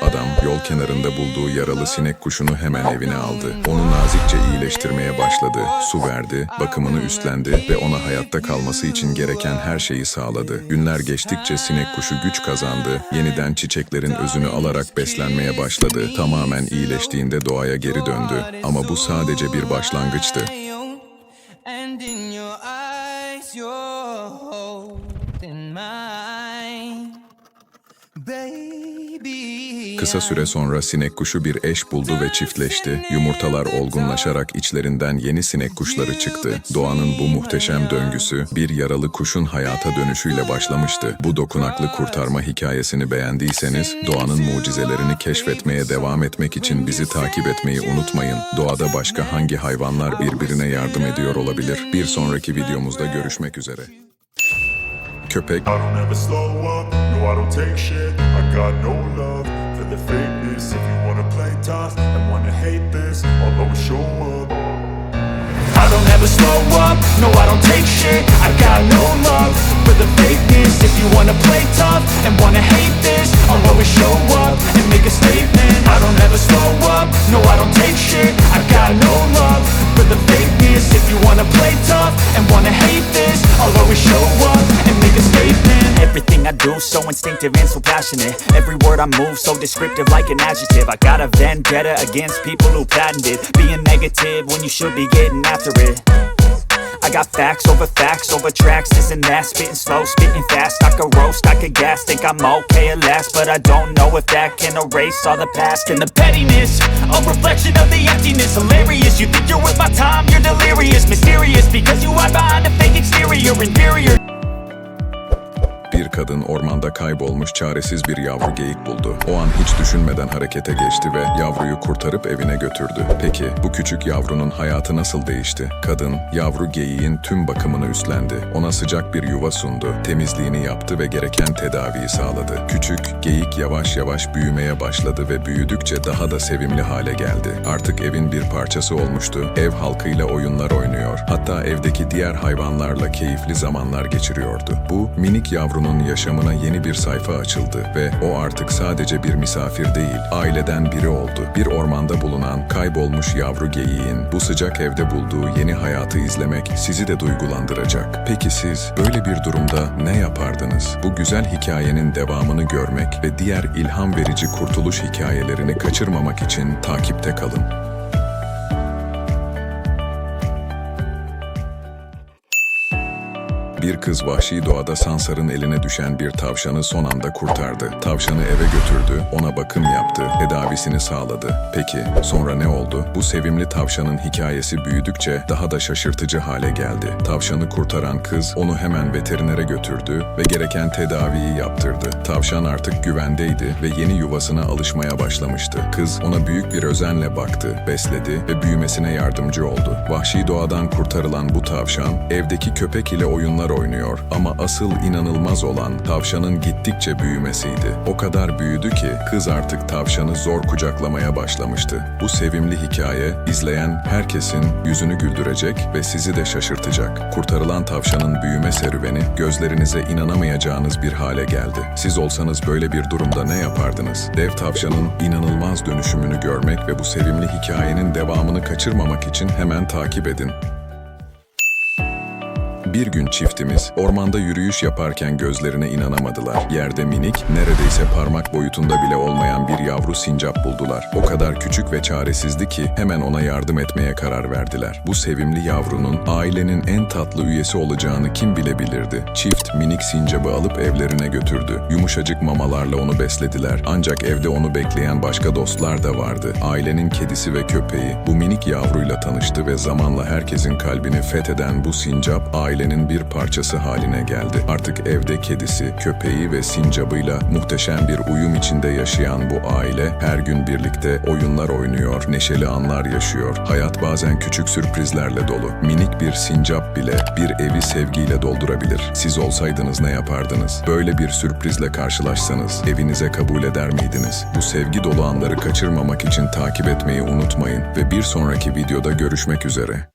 Adam yol kenarında bulduğu yaralı sinek kuşunu hemen evine aldı. Onu nazikçe iyileştirmeye başladı. Su verdi, bakımını üstlendi ve ona hayatta kalması için gereken her şeyi sağladı. Günler geçtikçe sinek kuşu güç kazandı. Yeniden çiçeklerin özünü alarak beslenmeye başladı. Tamamen iyileştiğinde doğaya geri döndü. Ama bu sadece bir başlangıçtı. Kısa süre sonra sinek kuşu bir eş buldu ve çiftleşti. Yumurtalar olgunlaşarak içlerinden yeni sinek kuşları çıktı. Doğanın bu muhteşem döngüsü bir yaralı kuşun hayata dönüşüyle başlamıştı. Bu dokunaklı kurtarma hikayesini beğendiyseniz doğanın mucizelerini keşfetmeye devam etmek için bizi takip etmeyi unutmayın. Doğada başka hangi hayvanlar birbirine yardım ediyor olabilir? Bir sonraki videomuzda görüşmek üzere. Köpek I don't ever slow up, no I don't take shit. I got no love for the fakeness. If you wanna play tough and wanna hate this, I'll always show up. I don't ever slow up, no I don't take shit. I got no love for the fakeness. If you wanna play tough and wanna hate this, I'll always show up and make a statement. I don't ever slow up, no I don't take shit. I got no love for the fakeness. If you wanna play tough and wanna hate this, I'll always show up and make a statement. Everything I do so instinctive and so passionate. Every word I move so descriptive like an adjective. I got a vendetta against people who patented being negative when you should be getting after it. I got facts over tracks, this and that. Spitting slow, spitting fast. I could roast, I could gas. Think I'm okay at last, but I don't know if that can erase all the past. And the pettiness, a reflection of the emptiness. Hilarious, you think you're worth my time, you're delirious. Mysterious, because you hide behind a fake exterior. Inferior. Bir kadın ormanda kaybolmuş çaresiz bir yavru geyik buldu. O an hiç düşünmeden harekete geçti ve yavruyu kurtarıp evine götürdü. Peki bu küçük yavrunun hayatı nasıl değişti? Kadın yavru geyiğin tüm bakımını üstlendi. Ona sıcak bir yuva sundu, temizliğini yaptı ve gereken tedaviyi sağladı. Küçük geyik yavaş yavaş büyümeye başladı ve büyüdükçe daha da sevimli hale geldi. Artık evin bir parçası olmuştu. Ev halkıyla oyunlar oynuyor. Hatta evdeki diğer hayvanlarla keyifli zamanlar geçiriyordu. Bu minik yavrunun yaşamına yeni bir sayfa açıldı ve o artık sadece bir misafir değil, aileden biri oldu. Bir ormanda bulunan kaybolmuş yavru geyiğin bu sıcak evde bulduğu yeni hayatı izlemek sizi de duygulandıracak. Peki siz böyle bir durumda ne yapardınız? Bu güzel hikayenin devamını görmek ve diğer ilham verici kurtuluş hikayelerini kaçırmamak için takipte kalın. Bir kız vahşi doğada Sansar'ın eline düşen bir tavşanı son anda kurtardı. Tavşanı eve götürdü, ona bakım yaptı, tedavisini sağladı. Peki sonra ne oldu? Bu sevimli tavşanın hikayesi büyüdükçe daha da şaşırtıcı hale geldi. Tavşanı kurtaran kız onu hemen veterinere götürdü ve gereken tedaviyi yaptırdı. Tavşan artık güvendeydi ve yeni yuvasına alışmaya başlamıştı. Kız ona büyük bir özenle baktı, besledi ve büyümesine yardımcı oldu. Vahşi doğadan kurtarılan bu tavşan evdeki köpek ile oyunlar oynuyor ama asıl inanılmaz olan tavşanın gittikçe büyümesiydi. O kadar büyüdü ki kız artık tavşanı zor kucaklamaya başlamıştı. Bu sevimli hikaye izleyen herkesin yüzünü güldürecek ve sizi de şaşırtacak. Kurtarılan tavşanın büyüme serüveni gözlerinize inanamayacağınız bir hale geldi. Siz olsanız böyle bir durumda ne yapardınız? Dev tavşanın inanılmaz dönüşümünü görmek ve bu sevimli hikayenin devamını kaçırmamak için hemen takip edin. Bir gün çiftimiz ormanda yürüyüş yaparken gözlerine inanamadılar. Yerde minik, neredeyse parmak boyutunda bile olmayan bir yavru sincap buldular. O kadar küçük ve çaresizdi ki hemen ona yardım etmeye karar verdiler. Bu sevimli yavrunun ailenin en tatlı üyesi olacağını kim bilebilirdi? Çift minik sincabı alıp evlerine götürdü. Yumuşacık mamalarla onu beslediler. Ancak evde onu bekleyen başka dostlar da vardı. Ailenin kedisi ve köpeği bu minik yavruyla tanıştı ve zamanla herkesin kalbini fetheden bu sincap ailenin bir parçası haline geldi. Artık evde kedisi, köpeği ve sincabıyla muhteşem bir uyum içinde yaşayan bu aile her gün birlikte oyunlar oynuyor, neşeli anlar yaşıyor. Hayat bazen küçük sürprizlerle dolu. Minik bir sincap bile bir evi sevgiyle doldurabilir. Siz olsaydınız ne yapardınız? Böyle bir sürprizle karşılaşsanız evinize kabul eder miydiniz? Bu sevgi dolu anları kaçırmamak için takip etmeyi unutmayın ve bir sonraki videoda görüşmek üzere.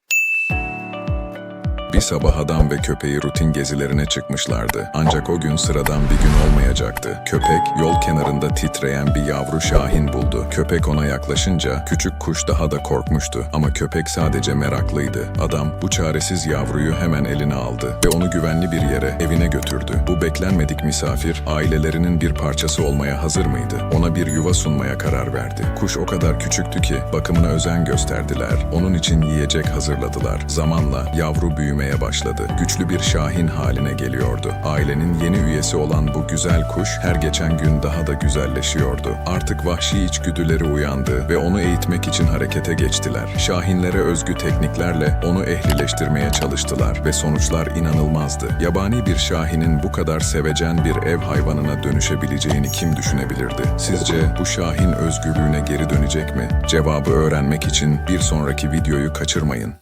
Bir Bir sabah adam ve köpeği rutin gezilerine çıkmışlardı. Ancak o gün sıradan bir gün olmayacaktı. Köpek yol kenarında titreyen bir yavru şahin buldu. Köpek ona yaklaşınca küçük kuş daha da korkmuştu. Ama köpek sadece meraklıydı. Adam bu çaresiz yavruyu hemen eline aldı ve onu güvenli bir yere, evine götürdü. Bu beklenmedik misafir ailelerinin bir parçası olmaya hazır mıydı? Ona bir yuva sunmaya karar verdi. Kuş o kadar küçüktü ki bakımına özen gösterdiler. Onun için yiyecek hazırladılar. Zamanla yavru büyümeye başladı. Güçlü bir şahin haline geliyordu. Ailenin yeni üyesi olan bu güzel kuş her geçen gün daha da güzelleşiyordu. Artık vahşi içgüdüleri uyandı ve onu eğitmek için harekete geçtiler. Şahinlere özgü tekniklerle onu ehlileştirmeye çalıştılar ve sonuçlar inanılmazdı. Yabani bir şahinin bu kadar sevecen bir ev hayvanına dönüşebileceğini kim düşünebilirdi? Sizce bu şahin özgürlüğüne geri dönecek mi? Cevabı öğrenmek için bir sonraki videoyu kaçırmayın.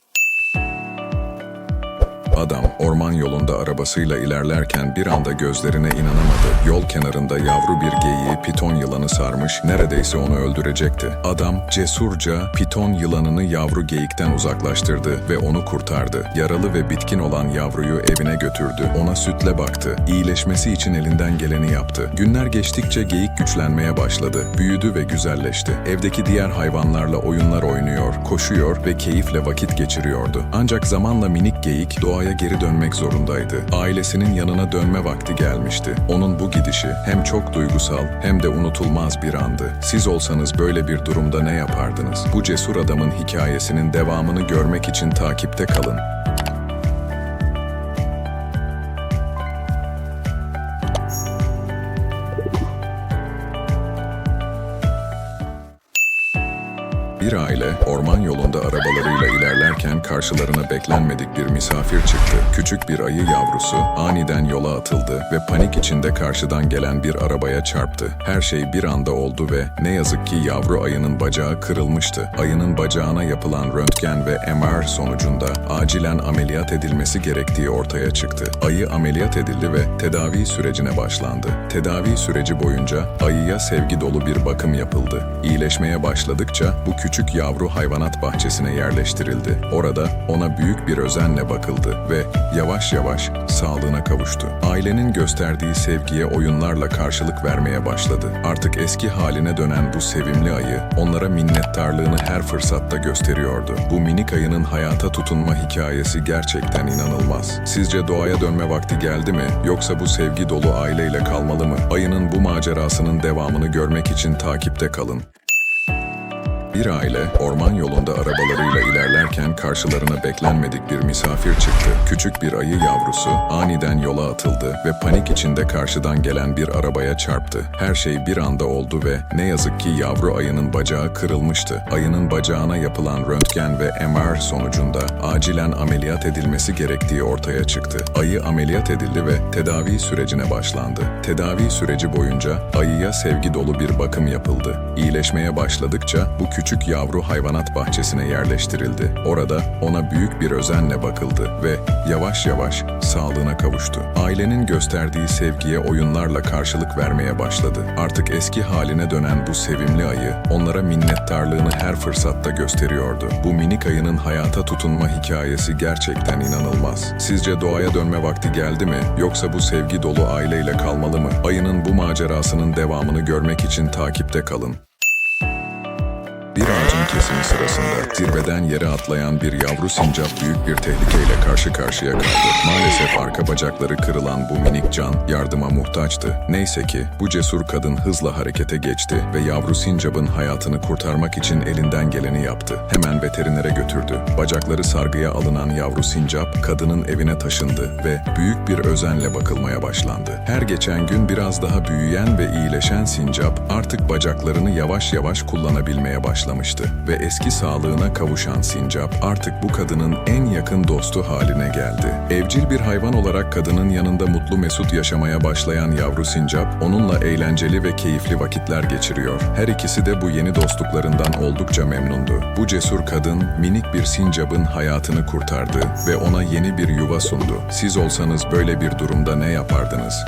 Adam orman yolunda arabasıyla ilerlerken bir anda gözlerine inanamadı. Yol kenarında yavru bir geyiği piton yılanı sarmış, neredeyse onu öldürecekti. Adam cesurca piton yılanını yavru geyikten uzaklaştırdı ve onu kurtardı. Yaralı ve bitkin olan yavruyu evine götürdü. Ona sütle baktı. İyileşmesi için elinden geleni yaptı. Günler geçtikçe geyik güçlenmeye başladı. Büyüdü ve güzelleşti. Evdeki diğer hayvanlarla oyunlar oynuyor, koşuyor ve keyifle vakit geçiriyordu. Ancak zamanla minik geyik doğaya geri dönmek zorundaydı. Ailesinin yanına dönme vakti gelmişti. Onun bu gidişi hem çok duygusal hem de unutulmaz bir andı. Siz olsanız böyle bir durumda ne yapardınız? Bu cesur adamın hikayesinin devamını görmek için takipte kalın. Bir aile orman yolunda arabalarıyla ilerlerken karşılarına beklenmedik bir misafir çıktı. Küçük bir ayı yavrusu aniden yola atıldı ve panik içinde karşıdan gelen bir arabaya çarptı. Her şey bir anda oldu ve ne yazık ki yavru ayının bacağı kırılmıştı. Ayının bacağına yapılan röntgen ve MR sonucunda acilen ameliyat edilmesi gerektiği ortaya çıktı. Ayı ameliyat edildi ve tedavi sürecine başlandı. Tedavi süreci boyunca ayıya sevgi dolu bir bakım yapıldı. İyileşmeye başladıkça bu küçük yavru hayvanat bahçesine yerleştirildi. Orada ona büyük bir özenle bakıldı ve yavaş yavaş sağlığına kavuştu. Ailenin gösterdiği sevgiye oyunlarla karşılık vermeye başladı. Artık eski haline dönen bu sevimli ayı onlara minnettarlığını her fırsatta gösteriyordu. Bu minik ayının hayata tutunma hikayesi gerçekten inanılmaz. Sizce doğaya dönme vakti geldi mi? Yoksa bu sevgi dolu aileyle kalmalı mı? Ayının bu macerasının devamını görmek için takipte kalın. Bir aile orman yolunda arabalarıyla ilerlerken karşılarına beklenmedik bir misafir çıktı. Küçük bir ayı yavrusu aniden yola atıldı ve panik içinde karşıdan gelen bir arabaya çarptı. Her şey bir anda oldu ve ne yazık ki yavru ayının bacağı kırılmıştı. Ayının bacağına yapılan röntgen ve MR sonucunda acilen ameliyat edilmesi gerektiği ortaya çıktı. Ayı ameliyat edildi ve tedavi sürecine başlandı. Tedavi süreci boyunca ayıya sevgi dolu bir bakım yapıldı. İyileşmeye başladıkça bu küçük yavru hayvanat bahçesine yerleştirildi. Orada ona büyük bir özenle bakıldı ve yavaş yavaş sağlığına kavuştu. Ailenin gösterdiği sevgiye oyunlarla karşılık vermeye başladı. Artık eski haline dönen bu sevimli ayı onlara minnettarlığını her fırsatta gösteriyordu. Bu minik ayının hayata tutunma hikayesi gerçekten inanılmaz. Sizce doğaya dönme vakti geldi mi? Yoksa bu sevgi dolu aileyle kalmalı mı? Ayının bu macerasının devamını görmek için takipte kalın. Bir ağacın kesimi sırasında zirveden yere atlayan bir yavru sincap büyük bir tehlikeyle karşı karşıya kaldı. Maalesef arka bacakları kırılan bu minik can yardıma muhtaçtı. Neyse ki bu cesur kadın hızla harekete geçti ve yavru sincapın hayatını kurtarmak için elinden geleni yaptı. Hemen veterinere götürdü. Bacakları sargıya alınan yavru sincap kadının evine taşındı ve büyük bir özenle bakılmaya başlandı. Her geçen gün biraz daha büyüyen ve iyileşen sincap artık bacaklarını yavaş yavaş kullanabilmeye başlamıştı ve eski sağlığına kavuşan sincap artık bu kadının en yakın dostu haline geldi. Evcil bir hayvan olarak kadının yanında mutlu mesut yaşamaya başlayan yavru sincap onunla eğlenceli ve keyifli vakitler geçiriyor. Her ikisi de bu yeni dostluklarından oldukça memnundu. Bu cesur kadın minik bir sincapın hayatını kurtardı ve ona yeni bir yuva sundu. Siz olsanız böyle bir durumda ne yapardınız?